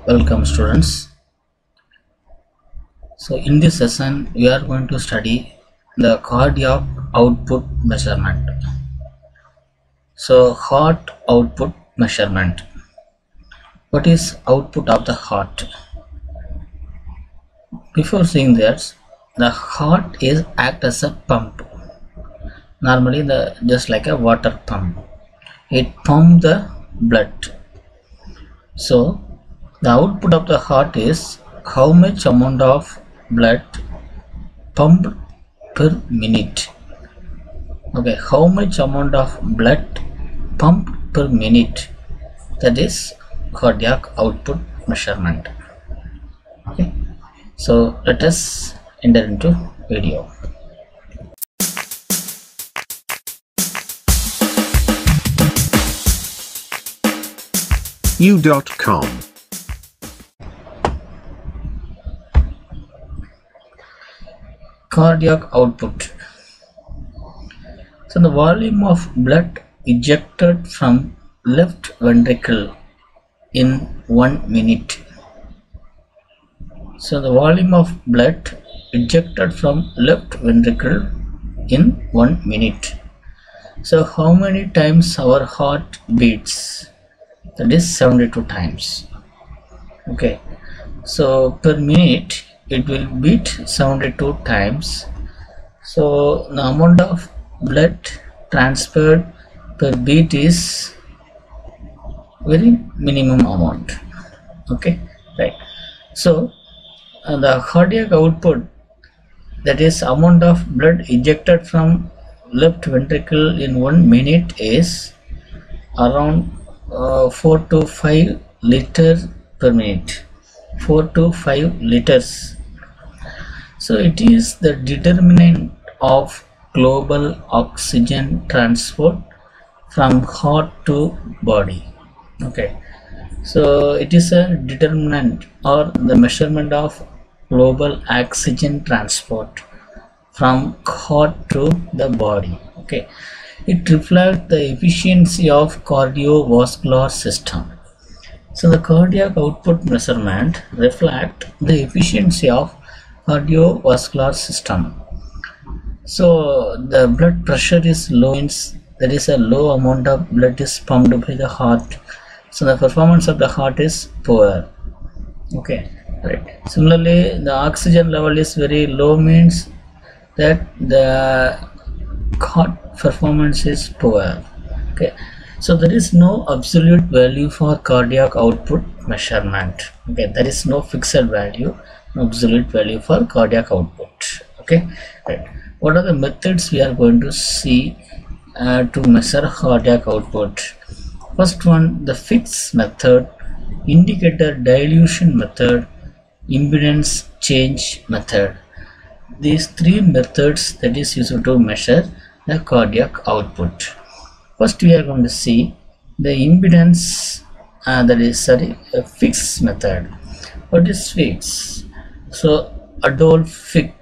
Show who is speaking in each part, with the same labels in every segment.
Speaker 1: Welcome students. So in this session we are going to study the cardiac output measurement. So heart output measurement. What is output of the heart? Before seeing that, the heart is act as a pump. Normally just like a water pump. It pumps the blood. So the output of the heart is how much amount of blood pumped per minute. Okay, how much amount of blood pumped per minute, that is cardiac output measurement. Okay, so let us enter into video.
Speaker 2: U.com.
Speaker 1: Cardiac output. So the volume of blood ejected from left ventricle in 1 minute. So the volume of blood ejected from left ventricle in 1 minute. So how many times our heart beats? That is 72 times. Okay, so per minute it will beat 72 times. So the amount of blood transferred per beat is very minimum amount. Okay, right. So the cardiac output, that is amount of blood ejected from left ventricle in 1 minute, is around 4 to 5 liters per minute. 4 to 5 liters. So it is the determinant of global oxygen transport from heart to body. Okay, so it is a determinant or the measurement of global oxygen transport from heart to the body. Okay, it reflects the efficiency of cardiovascular system. So the cardiac output measurement reflects the efficiency of cardiovascular system. So the blood pressure is low, means there is a low amount of blood is pumped by the heart. So the performance of the heart is poor. Okay, right. Similarly, the oxygen level is very low, means that the heart performance is poor. Okay, so there is no absolute value for cardiac output measurement. Okay, there is no fixed value, no absolute value for cardiac output. Okay, right. What are the methods we are going to see to measure cardiac output? First one, the fixed method, indicator dilution method, impedance change method. These three methods that is used to measure the cardiac output. First we are going to see the impedance, a fixed method. What is fixed? So Adolf Fick,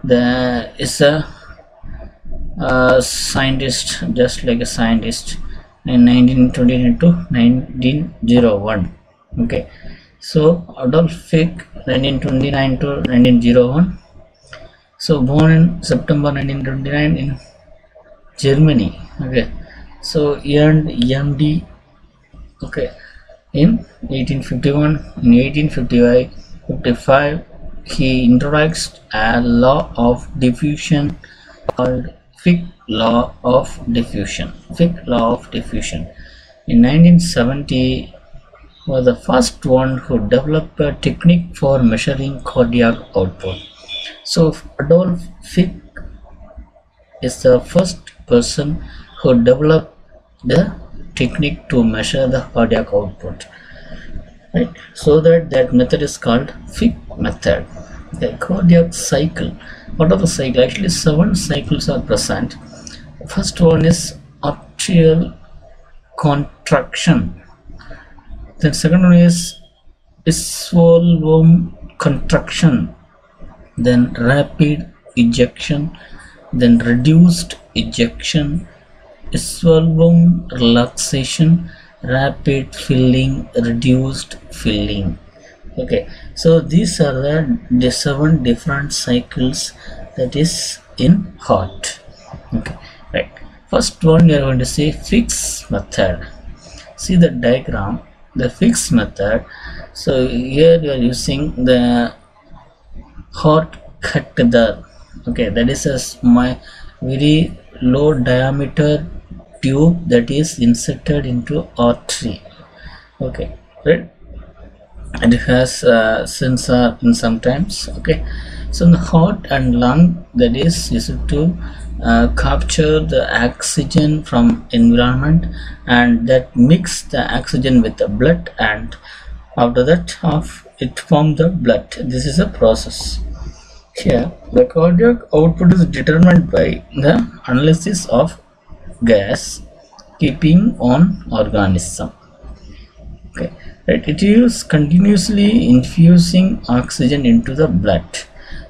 Speaker 1: there is a scientist, just like a scientist, in 1929 to 1901. Okay, so Adolf Fick, 1929 to 1901. So born in September 1929 in Germany. Okay, so earned MD. Okay, in 1851. In 1855 he introduced a law of diffusion called Fick law of diffusion. Fick law of diffusion. In 1970 was the first one who developed a technique for measuring cardiac output. So Adolf Fick is the first person who developed the technique to measure the cardiac output, right? So that method is called Fick method. The cardiac cycle. What are the cycles? Actually 7 cycles are present. First one is arterial contraction. Then second one is valve contraction. Then rapid ejection. Then reduced ejection, valve relaxation, rapid filling, reduced filling. Okay, so these are the 7 different cycles that is in heart. Okay, right. First one we are going to say fixed method. See the diagram, the fixed method. So here we are using the heart catheter. Okay, that is my very low diameter tube that is inserted into artery. Okay, right. And it has sensor in sometimes. Okay, so in the heart and lung, that is used to capture the oxygen from environment, and that mix the oxygen with the blood, and after that it form the blood. This is a process. Here the cardiac output is determined by the analysis of gas keeping on organism. Okay, right. It is continuously infusing oxygen into the blood.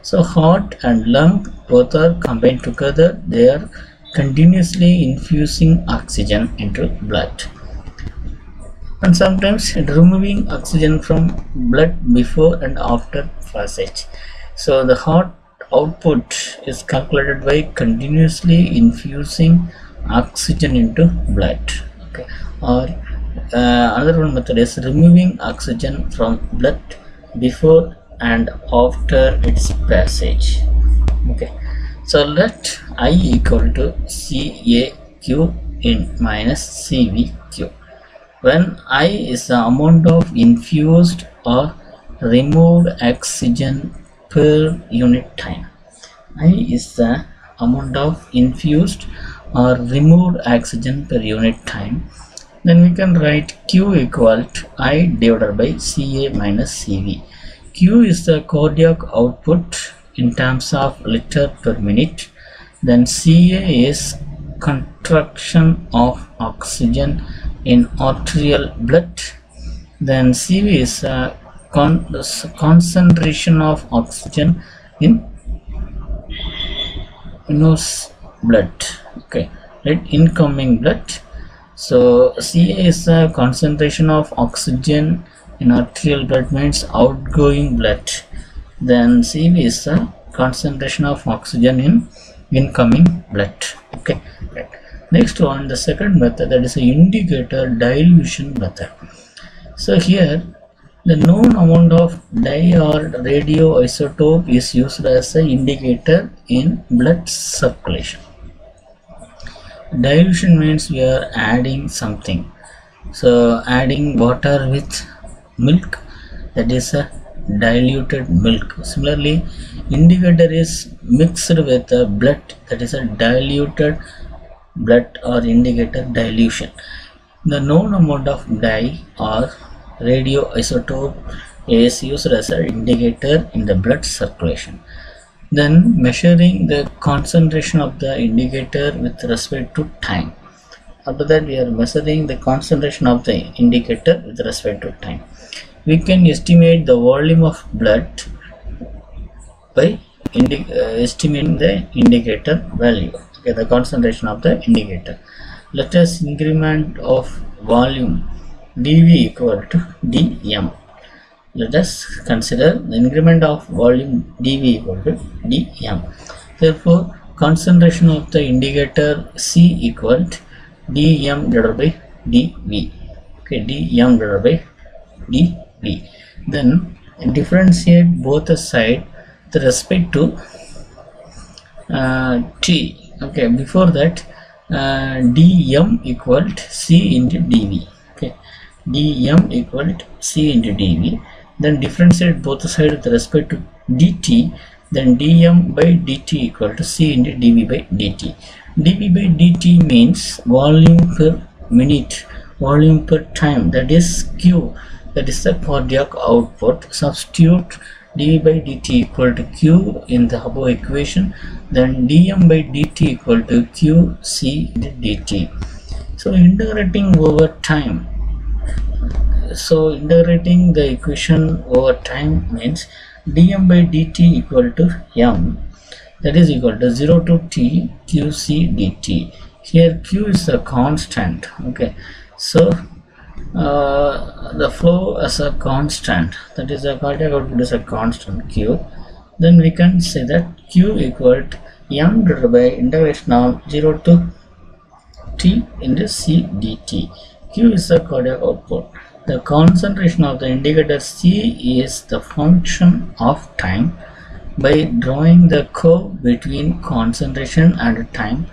Speaker 1: So heart and lung both are combined together. They are continuously infusing oxygen into blood, and sometimes removing oxygen from blood before and after passage. So the heart output is calculated by continuously infusing oxygen into blood. Okay, or another one method is removing oxygen from blood before and after its passage. Okay, so let I equal to CAQ in minus CVQ. When I is the amount of infused or removed oxygen per unit time. I is the amount of infused or removed oxygen per unit time. Then we can write Q equal to I divided by Ca minus Cv. Q is the cardiac output in terms of liter per minute. Then Ca is contraction of oxygen in arterial blood. Then Cv is concentration of oxygen in venous blood. Okay, right, incoming blood. So Ca is the concentration of oxygen in arterial blood, means outgoing blood. Then Cv is the concentration of oxygen in incoming blood. Okay, right. Next one, the second method, that is a indicator dilution method. So here the known amount of dye or radioisotope is used as an indicator in blood circulation. Dilution means we are adding something. So adding water with milk, that is a diluted milk. Similarly, indicator is mixed with blood, that is a diluted blood or indicator dilution. The known amount of dye or radioisotope is used as an indicator in the blood circulation. Then measuring the concentration of the indicator with respect to time. After that, we are measuring the concentration of the indicator with respect to time. We can estimate the volume of blood by estimating the indicator value. Okay, the concentration of the indicator. Let us increment of volume dV equal to dm. Let us consider the increment of volume dV equal to dm. Therefore, concentration of the indicator C equal to dm divided by dV. Okay, dm divided by dV. Then differentiate both the side with respect to t. Okay, before that dm equal to C into dV. Okay, dm equal to C into dV. Then differentiate both the sides with respect to dt. Then dm by dt equal to C into dV by dt. dV by dt means volume per minute, volume per time, that is Q, that is the cardiac output. Substitute dV by dt equal to Q in the above equation. Then dm by dt equal to Q C dt. So integrating over time. So integrating the equation over time means dm by dt equal to m, that is equal to 0 to t qc dt. Here q is a constant. Okay, so the flow as a constant, that is the cardiac output is a constant Q, then we can say that Q equal to m divided by integration of 0 to T into C dt. Q is the cardiac output. The concentration of the indicator C is the function of time. By drawing the curve between concentration and time,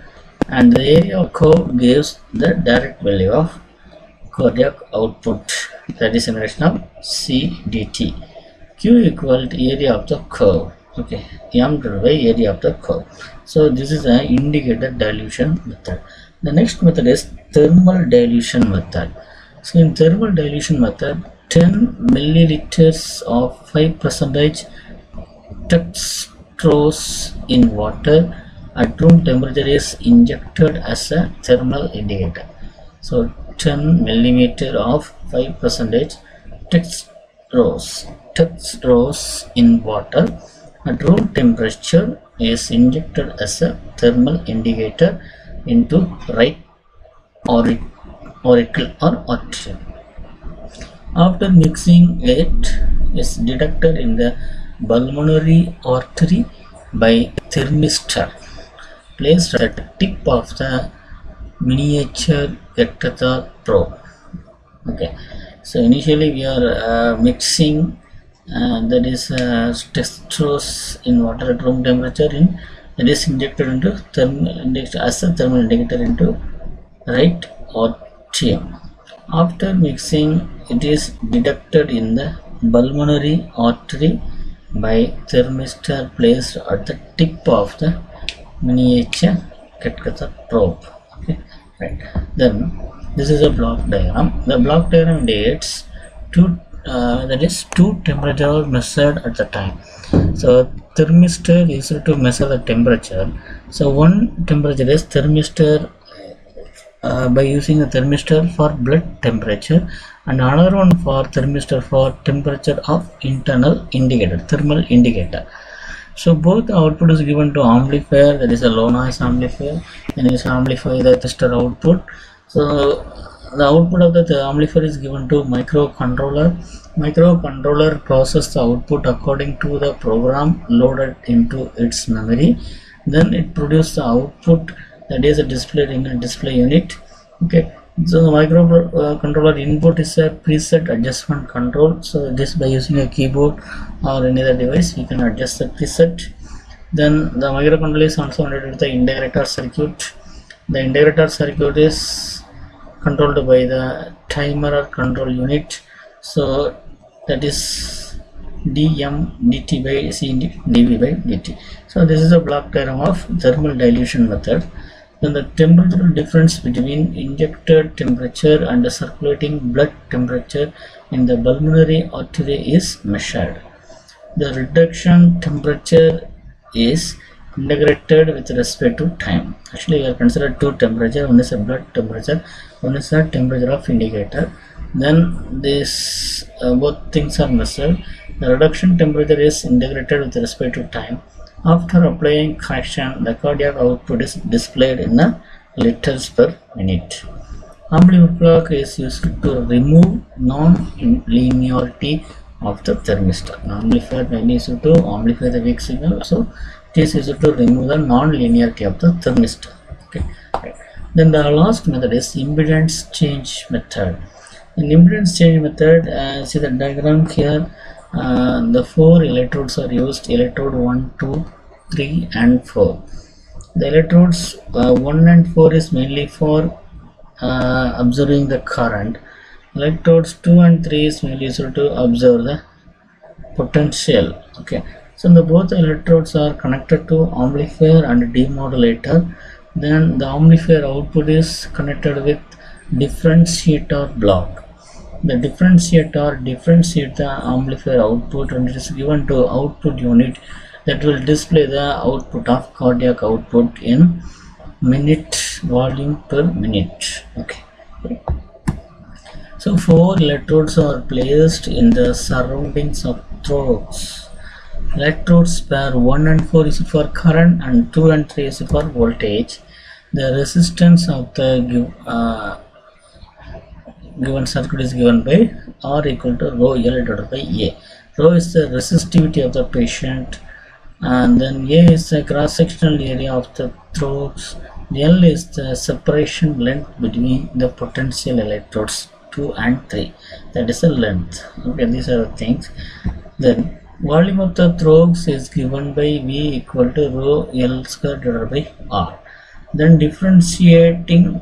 Speaker 1: and the area of curve gives the direct value of cardiac output, that is integration of C dt. Q equal to area of the curve, okay, m divided by area of the curve. So this is an indicator dilution method. The next method is thermal dilution method. So in thermal dilution method, 10 milliliters of 5% dextrose in water at room temperature is injected as a thermal indicator. So 10 millimeter of 5% dextrose in water at room temperature is injected as a thermal indicator into right auricle or artery. After mixing, it is detected in the pulmonary artery by thermistor placed at the tip of the miniature catheter probe. Okay, so initially we are mixing, that is dextrose in water at room temperature, that is injected into as a thermal indicator into right atrium. After mixing, it is detected in the pulmonary artery by thermistor placed at the tip of the miniature catheter probe. Okay, right. Then this is a block diagram. The block diagram indicates two temperatures measured at the time. So thermistor is used to measure the temperature. So one temperature is thermistor by using a thermistor for blood temperature, and another one for thermistor for temperature of internal indicator, thermal indicator. So both output is given to amplifier, that is a low noise amplifier, and is amplify the thermistor output. So the output of the amplifier is given to microcontroller. Microcontroller processes the output according to the program loaded into its memory. Then it produces the output, that is displayed in a display unit. Okay, so the microcontroller input is a preset adjustment control. So this, by using a keyboard or any other device, you can adjust the preset. Then the microcontroller is also connected with the integrator circuit. The integrator circuit is controlled by the timer or control unit. So that is dm dt by c dv by dt. So this is a block diagram of thermal dilution method. Then the temperature difference between injected temperature and the circulating blood temperature in the pulmonary artery is measured. The reduction temperature is integrated with respect to time. Actually, we are considered two temperature. One is a blood temperature, one is a temperature of indicator. Then this both things are measured. The reduction temperature is integrated with respect to time. After applying correction, the cardiac output is displayed in a liters per minute. Amplifier block is used to remove non-linearity of the thermistor. Amplifier mainly is used to amplify the weak signal, so it is used to remove the non-linearity of the thermistor. Okay. Right. Then the last method is impedance change method. In impedance change method, see the diagram here. The four electrodes are used: electrode 1, 2, 3 and 4. The electrodes 1 and 4 is mainly for observing the current. Electrodes 2 and 3 is mainly used to observe the potential. Okay, so the both electrodes are connected to amplifier and demodulator. Then the amplifier output is connected with differentiator block. The differentiator differentiates the amplifier output, and it is given to output unit that will display the output of cardiac output in minute volume per minute. Okay. So four electrodes are placed in the surroundings of throats. Electrodes pair 1 and 4 is for current and 2 and 3 is for voltage. The resistance of the given circuit is given by R equal to rho L divided by A. Rho is the resistivity of the patient, and then A is the cross sectional area of the throats. L is the separation length between the potential electrodes 2 and 3, that is the length. Okay, these are the things. Then volume of the throats is given by V equal to rho L square divided by R. Then differentiating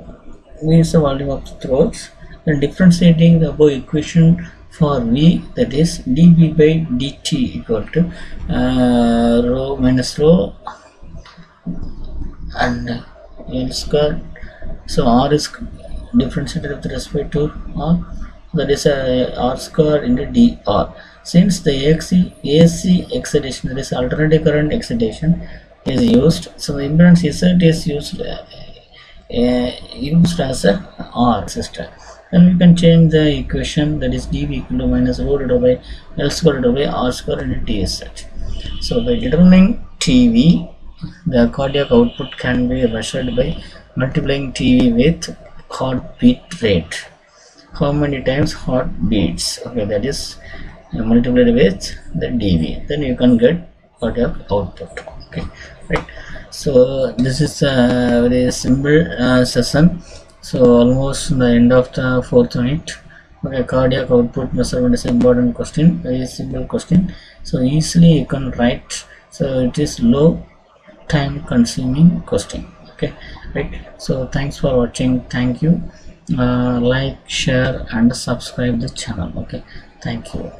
Speaker 1: V is the volume of the throats. Then differentiating the above equation for V, that is dV by dt equal to rho minus rho and L square. So R is differentiated with respect to R, that is R square into dr. Since the AC excitation, that is alternating current excitation, is used, so the impedance Z is used as a R resistor. Then we can change the equation, that is dV equal to minus rho divided by L square divided by R square into dS. So by determining TV, the cardiac output can be measured by multiplying TV with heartbeat rate. How many times heart beats? Okay, that is multiplied with the dV. Then you can get cardiac output. Okay, right. So this is a very simple session. So almost the end of the 4th unit. Okay, cardiac output measurement is an important question, very simple question. So easily you can write. So it is low time consuming question. Okay, right. So thanks for watching. Thank you. Like, share and subscribe the channel. Okay, thank you.